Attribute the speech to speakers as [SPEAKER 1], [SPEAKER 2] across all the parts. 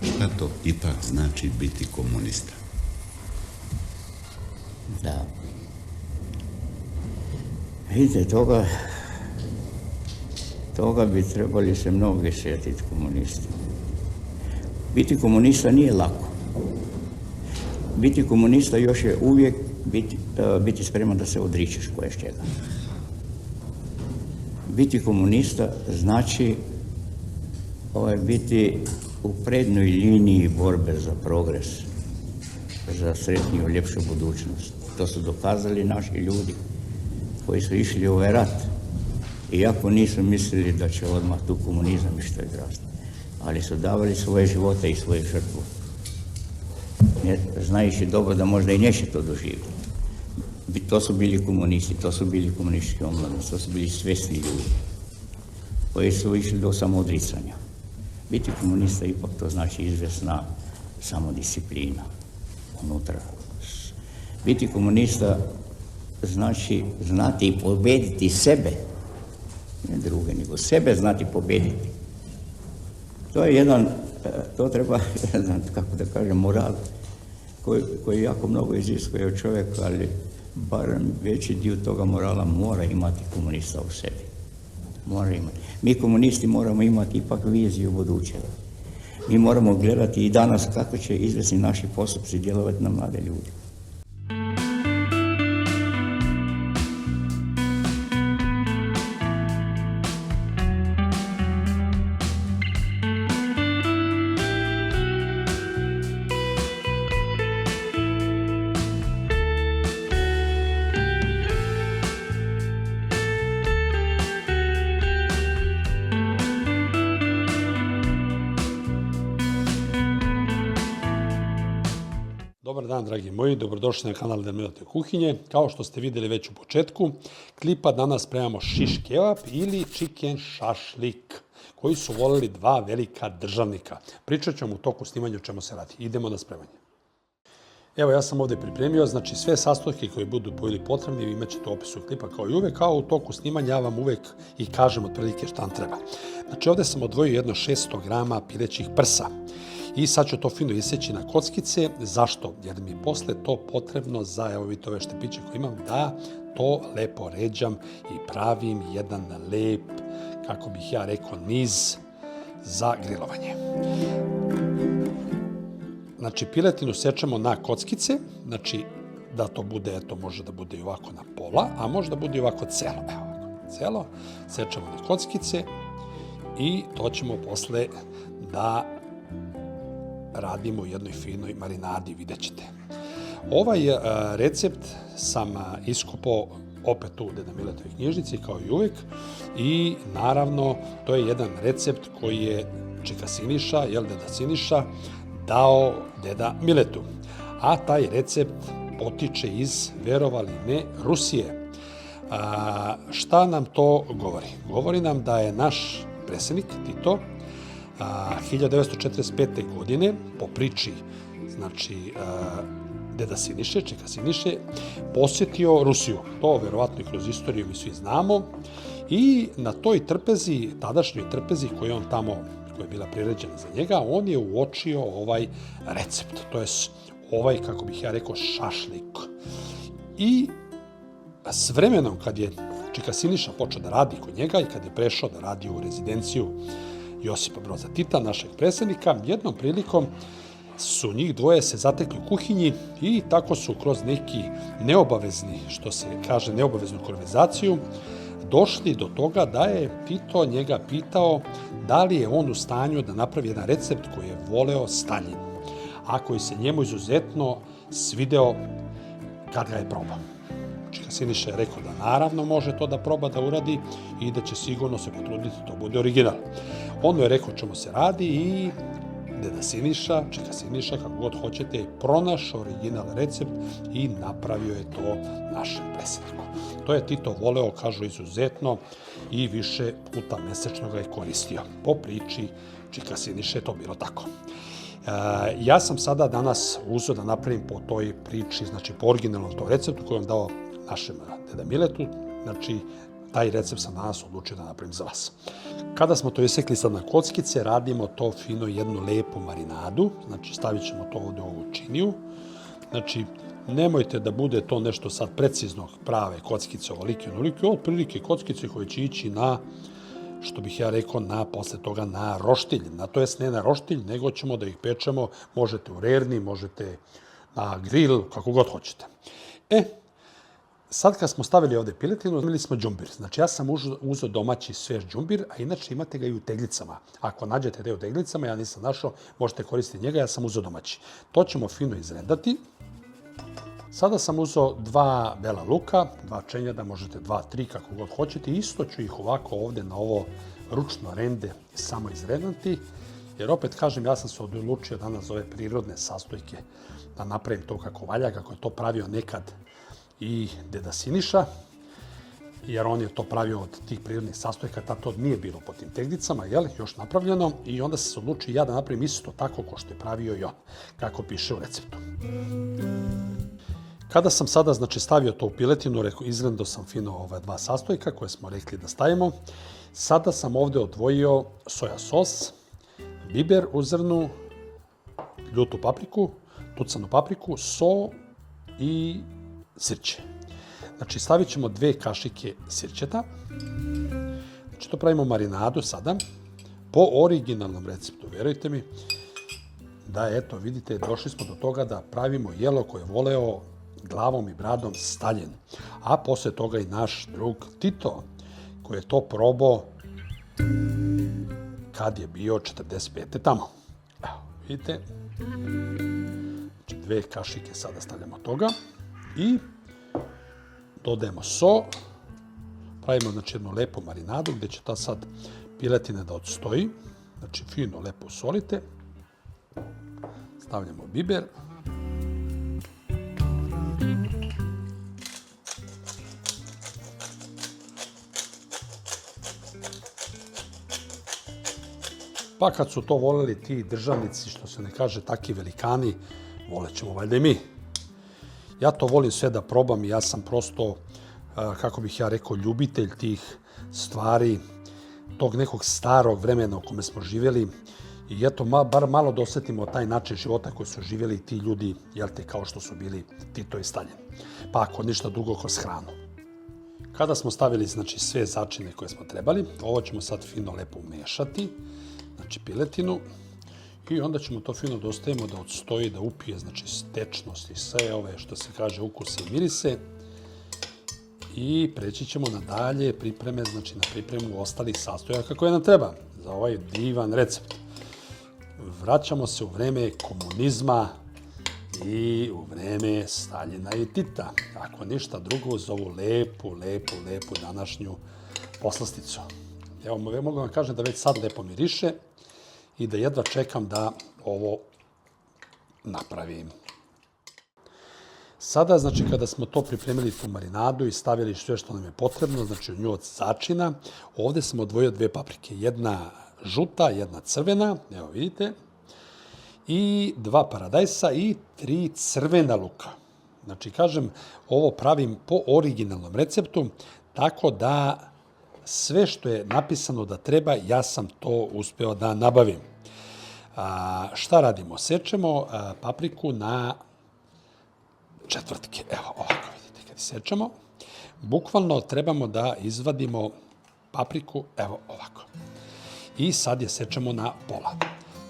[SPEAKER 1] Šta to ipak znači biti komunista?
[SPEAKER 2] Da. Vidite, toga bi trebali se mnogi sjetiti komunisti. Biti komunista nije lako. Biti komunista još je uvijek biti spreman da se odričeš koječega. Biti komunista znači biti u prednjoj liniji borbe za progres, za sretniju, ljepšu budućnost. To su dokazali naši ljudi koji su išli u ovaj rat. Iako nisu mislili da će odmah tu komunizam što izrasti. Ali su davali svoje živote i svoje žrtvu. Znajući dobro da možda i neće to doživjeti. To su bili komunisti, to su bili komunistički omladnici, to su bili svjesni ljudi koji su išli do samoodricanja. Biti komunista ipak to znači izvjesna samodisciplina unutra. Biti komunista znači znati i pobjediti sebe, ne druge, nego sebe znati pobjediti. To je to treba, kako da kažem, moral koji jako mnogo iziskuje od čovjeka, ali barem veći dio toga morala mora imati komunista u sebi. Mora imati. Mi komunisti moramo imati ipak viziju budućega. Mi moramo gledati i danas kako će izvesni naši postupci djelovati na mlade ljude.
[SPEAKER 3] Dobar dan, dragi moji, dobrodošli na kanal Deda Mileta kuhinje. Kao što ste vidjeli već u početku klipa, danas spremamo šiš kebab ili chicken šašlik, koji su volili dva velika državnika. Pričat ćemo u toku snimanja o čemu se radi. Idemo na spremanje. Evo, ja sam ovdje pripremio, znači sve sastojke koje budu bili potrebni, imat ćete u opisu klipa kao i uvek, kao u toku snimanja ja vam uvek i kažem otprilike šta vam treba. Znači ovdje sam odvojio jedno 600 grama pilećih prsa. I sad ću to fino isjeći na kockice. Zašto? Jer mi je posle to potrebno za, evo vidite ove štepiće koje imam, da to lepo ređam i pravim jedan lep, kako bih ja rekao, niz za grilovanje. Znači, piletinu sečemo na kockice, znači da to bude, eto, može da bude i ovako na pola, a može da bude i ovako celo. Evo ovako, celo, sečemo na kockice i to ćemo posle da radimo u jednoj finoj marinadi, vidjet ćete. Ovaj recept sam iskopao opet u Deda Miletovoj knjižnici, kao i uvek, i naravno to je jedan recept koji je čika Siniša, Deda Siniša, dao Deda Miletu. A taj recept potiče iz, verovali ne, Rusije. Šta nam to govori? Govori nam da je naš predsjednik Tito 1945. godine, po priči, znači, Deda Siniše, čika Siniše, posjetio Rusiju. To verovatno i kroz istoriju mi svi znamo. I na toj trpezi, tadašnjoj trpezi koju on tamo, koja je bila priređena za njega, on je uočio ovaj recept. To je ovaj, kako bih ja rekao, šašlik. I s vremenom, kad je čika Siniša počeo da radi kod njega i kad je prešao da radi u rezidenciju Josipa Broza Tita, našeg predsjednika, jednom prilikom su njih dvoje se zatekli u kuhinji i tako su kroz neki neobavezni, što se kaže, neobaveznu konverzaciju, došli do toga da je Tito njega pitao da li je on u stanju da napravi jedan recept koji je voleo Staljin, a koji se njemu izuzetno svideo kad ga je probao. Čika Siniša je rekao da naravno može to da proba da uradi i da će sigurno se potruditi da to bude original. On je rekao čemu se radi i Deda Siniša, čika Siniša, kako god hoćete, je pronašao original recept i napravio je to našem predsjedniku. To je Tito voleo, kažu, izuzetno i više puta mesečno ga je koristio. Po priči čika Siniše je to bilo tako. Ja sam sada danas uzeo da napravim po toj priči, znači po originalnom to receptu koju vam dao našem Deda Miletu, znači taj recept sam danas odlučio da napravim za vas. Kada smo to isekli sad na kockice, radimo to fino jednu lepu marinadu, znači stavit ćemo to ovde u ovu činiju. Znači, nemojte da bude to nešto sad precizno prave kockice, ovolike, onolike, otprilike kockice koje će ići na, što bih ja rekao, posle toga na roštilj. To jest ne na roštilj, nego ćemo da ih pečemo, možete u rerni, možete na grill, kako god hoćete. Sad kad smo stavili ovde piletinu, imali smo đumbir. Znači ja sam uzeo domaći svež đumbir, a inače imate ga i u teglicama. Ako nađete da je u teglicama, ja nisam našao, možete koristiti njega, ja sam uzeo domaći. To ćemo fino izrendati. Sada sam uzeo 2 bela luka, 2 čenjada, možete 2, 3, kako god hoćete. Isto ću ih ovako ovde na ovo ručno rende samo izrendati. Jer opet kažem, ja sam se odlučio danas za ove prirodne sastojke da napravim to kako valja, kako je to pravio nekad i deda Siniša, jer on je to pravio od tih prirodnih sastojka, tad to nije bilo po tim teglicama, još napravljeno, i onda sam se odlučio ja da napravim isto tako kao što je pravio i on, kako piše u receptu. Kada sam sada, znači, stavio to u piletinu, izrendao sam fino ova 2 sastojka koje smo rekli da stavimo. Sada sam ovde odvojio soja sos, biber u zrnu, ljutu papriku, tucanu papriku, so i sirće. Znači, stavit ćemo 2 kašike sirćeta. Znači, to pravimo marinadu sada, po originalnom receptu, verujte mi, da, eto, vidite, došli smo do toga da pravimo jelo koje je voleo glavom i bradom Staljin. A posle toga i naš drug Tito, koji je to probao kad je bio 45. tamo. Evo, vidite. Znači, 2 kašike sada stavljamo toga i dodajemo so. Pravimo, znači, jednu lepu marinadu gde će ta sad piletina da odstoji. Znači, fino, lepo usolite. Stavljamo biber. Pa kad su to voleli ti državnici, što se ne kaže taki velikani, volećemo valjda i mi. Ja to volim sve da probam i ja sam prosto, kako bih ja rekao, ljubitelj tih stvari, tog nekog starog vremena u kome smo živjeli. I eto, bar malo da osetimo taj način života koji su živjeli ti ljudi, jel te, kao što su bili Tito i Staljin. Pa ako ništa drugo, kroz hranu. Kada smo stavili, znači, sve začine koje smo trebali, ovo ćemo sad fino lepo umešati, znači piletinu, i onda ćemo to fino da ostavimo da odstoji, da upije, znači, stečnost i sve ove, što se kaže, ukuse i mirise. I preći ćemo na dalje pripreme, znači na pripremu ostalih sastojaka koje nam treba za ovaj divan recept. Vraćamo se u vreme komunizma i u vreme Staljina i Tita. Ako ništa drugo, za ovu lepu današnju poslasticu. Evo, mogu vam kažem da već sad lepo miriše i da jedva čekam da ovo napravim. Sada, znači, kada smo to pripremili, tu marinadu, i stavili sve što nam je potrebno, znači u nju od začina, ovde sam odvojio 2 paprike. Jedna žuta, jedna crvena, evo vidite, i 2 paradajsa i 3 crvena luka. Znači, kažem, ovo pravim po originalnom receptu, tako da sve što je napisano da treba, ja sam to uspeo da nabavim. Šta radimo? Sečemo papriku na četvrtke. Evo, ovako vidite, kad sečemo, bukvalno trebamo da izvadimo papriku, evo ovako. I sad je sečemo na pola.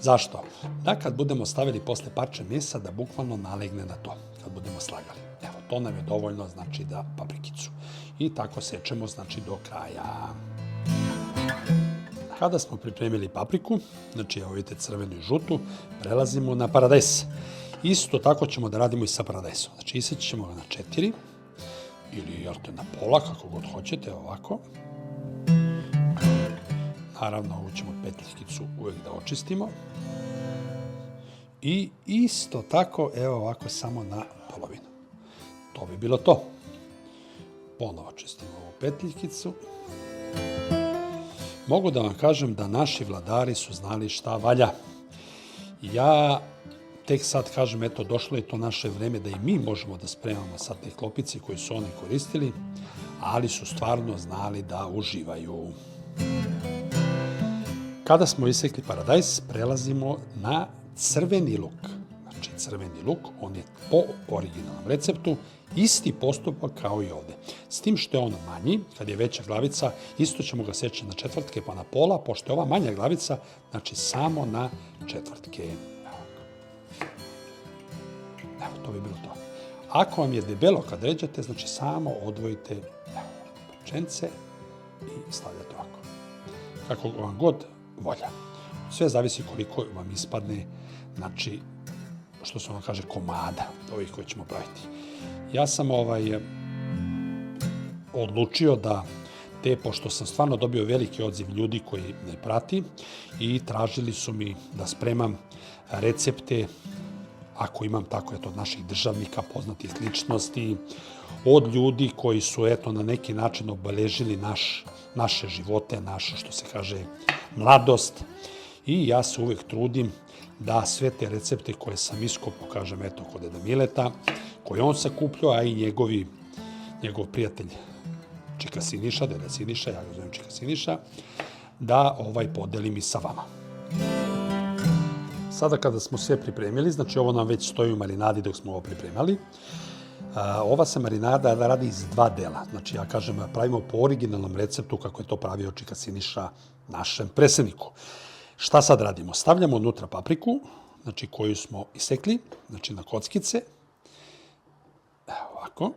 [SPEAKER 3] Zašto? Da kad budemo stavili posle parče mesa, da bukvalno nalegne na to, kad budemo slagali. Evo, to nam je dovoljno, znači, da paprikicu. I tako sečemo, znači, do kraja. Kada smo pripremili papriku, znači, evo vidite, crvenu i žutu, prelazimo na paradajs. Isto tako ćemo da radimo i sa paradajsom. Znači, iseći ćemo ga na 4, ili, jel te, na pola, kako god hoćete, ovako. Naravno, ovu ćemo petljikicu uvek da očistimo. I isto tako, evo ovako, samo na polovinu. To bi bilo to. Ponovo čistimo ovu petljikicu. Mogu da vam kažem da naši vladari su znali šta valja. Ja tek sad kažem, eto, došlo je to naše vreme da i mi možemo da spremamo sad te klopice koje su oni koristili, ali su stvarno znali da uživaju. Kada smo isekli paradajz, prelazimo na crveni luk. Znači, crveni luk, on je po originalnom receptu isti postupak kao i ovde. S tim što je on manji, kad je veća glavica, isto ćemo ga seći na četvrtke pa na pola, pošto je ova manja glavica, znači samo na četvrtke. Evo, to bi bilo to. Ako vam je debelo kad ređate, znači samo odvojite parčence i stavljate ovako. Kako vam god volja. Sve zavisi koliko vam ispadne, znači, što se ono kaže, komada, ovih koje ćemo praviti. Ja sam odlučio da pošto sam stvarno dobio veliki odziv ljudi koji me prati i tražili su mi da spremam recepte, ako imam tako, od naših državnika, poznatih ličnosti, od ljudi koji su, na neki način obeležili naše živote, našu, što se kaže, mladost. I ja se uvek trudim da sve te recepte koje sam iskopao, kažem, kod Deda Mileta, koje on sakupljao, a i njegov prijatelj Čika Siniša, Deda Siniša, ja ga zovem Čika Siniša, da podelim i sa vama. Sada kada smo sve pripremili, znači ovo nam već stoji u marinadi dok smo ovo pripremali, ova se marinada radi iz 2 dela. Znači, ja kažem, pravimo po originalnom receptu kako je to pravio Čika Siniša našem predsedniku. Šta sad radimo? Stavljamo unutra papriku, znači koju smo isekli, znači na kockice. Evo ovako.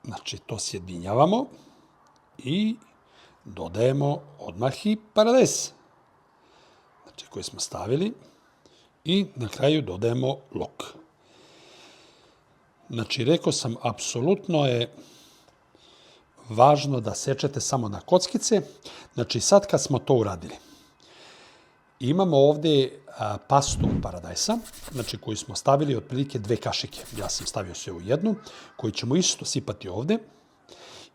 [SPEAKER 3] Znači, to sjedinjavamo i dodajemo odmah i paradajz, znači koji smo stavili, i na kraju dodajemo luk. Znači, rekao sam, apsolutno je važno da sečete samo na kockice. Znači, sad kad smo to uradili, imamo ovde pastu paradajsa, znači koju smo stavili otprilike 2 kašike. Ja sam stavio sve u jednu, koju ćemo isto sipati ovde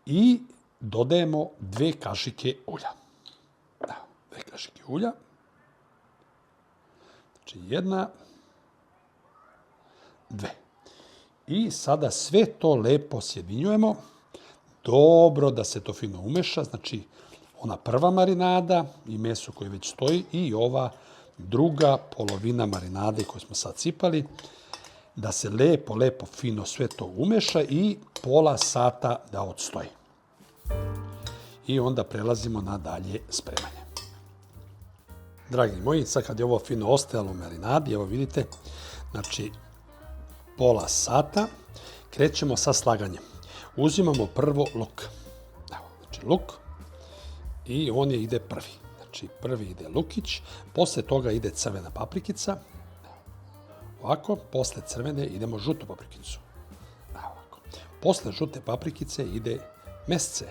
[SPEAKER 3] i dodajemo 2 kašike ulja. 2 kašike ulja. Znači, 1, 2. I sada sve to lepo sjedinjujemo, dobro da se to fino umeša, znači ona prva marinada i meso koje već stoji i ova druga polovina marinade koju smo sad sipali, da se lepo, fino sve to umeša i pola sata da odstoji. I onda prelazimo na dalje spremanje. Dragi moji, sad kad je ovo fino ostajalo u marinadi, evo vidite, znači pola sata, krećemo sa slaganjem. Uzimamo prvo luk. Evo, znači luk i on ide prvi. Znači prvi ide lukić, posle toga ide crvena paprikica. Ovako, posle crvene idemo žutu paprikicu. Ovako. Posle žute paprikice ide mesce.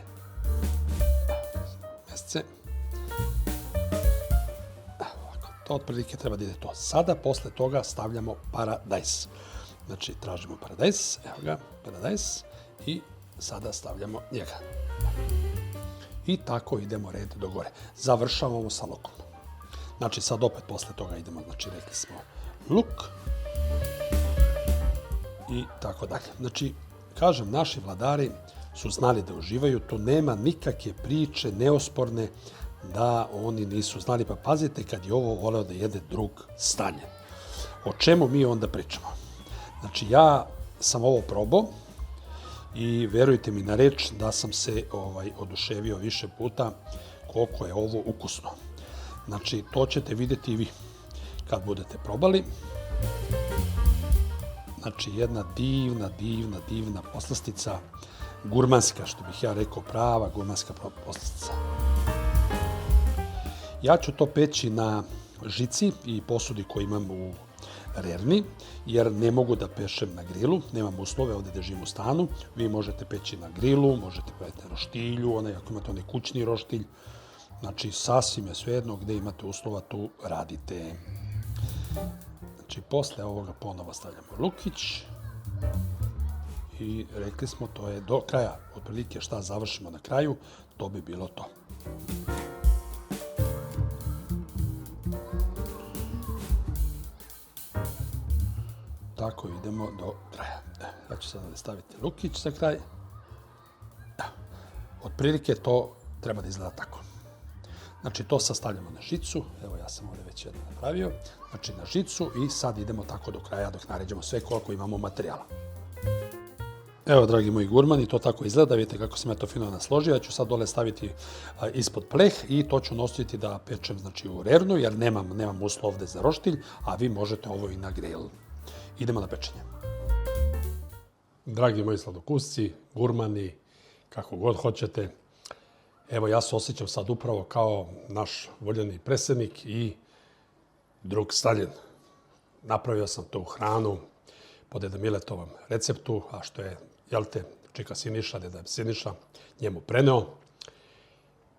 [SPEAKER 3] Mesce. Ovako, to otprilike treba da ide to. Sada posle toga stavljamo paradajz. Znači, tražimo paradajz, evo ga, paradajz, i sada stavljamo njega. I tako idemo red do gore. Završavamo sa lukom. Znači, sad opet posle toga idemo, znači, rekli smo luk i tako dalje. Znači, kažem, naši vladari su znali da uživaju, tu nema nikakve priče neosporne da oni nisu znali. Pa pazite, kad je ovo voleo da jede drug Stalin. O čemu mi onda pričamo? Znači, ja sam ovo probao i verujte mi na reč da sam se oduševio više puta koliko je ovo ukusno. Znači, to ćete vidjeti i vi kad budete probali. Znači, jedna divna poslastica, gurmanska, što bih ja rekao, prava gurmanska poslastica. Ja ću to peći na žici i posudi koju imam u rerni, jer ne mogu da pešem na grilu, nemam uslove ovde da živim u stanu. Vi možete peći na grilu, možete pevati na roštilju, ako imate onaj kućni roštilj. Znači, sasvim je svejedno gde imate uslova, tu radite. Znači, posle ovoga ponovo stavljamo lukić i rekli smo, to je do kraja. Otprilike šta završimo na kraju, to bi bilo to. Tako idemo do kraja. Ja ću sada staviti lukić za kraj. Otprilike to treba da izgleda tako. Znači, to sad stavljamo na žicu. Evo, ja sam ovdje već jedno napravio. Znači, na žicu i sad idemo tako do kraja dok naređemo sve koliko imamo materijala. Evo, dragi moji gurmani, to tako izgleda. Vidite kako sam ja to fino nasložio. Ja ću sad dole staviti ispod pleh i to ću nositi da pečem znači, u rernu, jer nemam uslov ovde za roštilj, a vi možete ovo i na grill. Idemo na pečenje. Dragi moji sladokusci, gurmani, kako god hoćete, evo ja se osjećam sad upravo kao naš voljeni predsjednik i drug Stalin. Napravio sam tu hranu po Deda Miletovom receptu, a što je, jel te, čika Siniša, Deda Siniša, njemu preneo.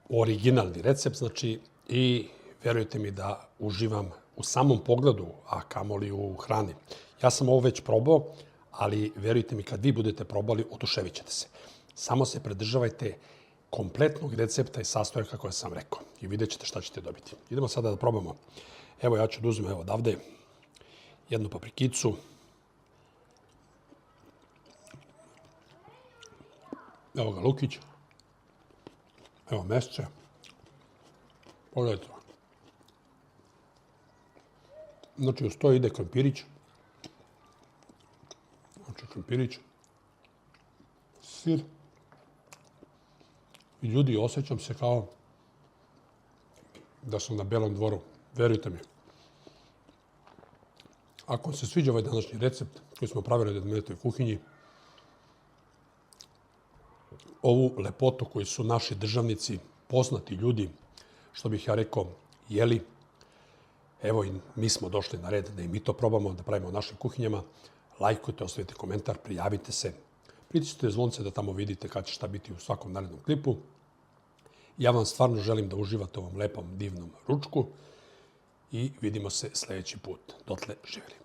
[SPEAKER 3] Originalni recept, znači, i verujte mi da uživam u samom pogledu, a kamoli u hrani. Ja sam ovo već probao, ali verujte mi, kad vi budete probali, oduševit ćete se. Samo se pridržavajte kompletnog recepta i sastojaka koje sam rekao i vidjet ćete šta ćete dobiti. Idemo sada da probamo. Evo, ja ću da uzmem odavde jednu paprikicu. Evo ga lukić. Evo mesče. Pogledajte. Znači, uz to ide krompirić. Znači, krompirić. Sir. I ljudi, osjećam se kao da sam na Belom dvoru. Verujte mi. Ako vam se sviđa ovaj današnji recept koji smo pravili u Deda Miletovoj kuhinji, ovu lepotu koju su naši državnici, poznati ljudi, što bih ja rekao, jeli, evo i mi smo došli na red da i mi to probamo, da pravimo u našim kuhinjama. Lajkujte, ostavite komentar, prijavite se. Pritisnite zvonce da tamo vidite kad će šta biti u svakom narednom klipu. Ja vam stvarno želim da uživate u ovom lepom, divnom ručku i vidimo se sljedeći put. Dotle živjeli.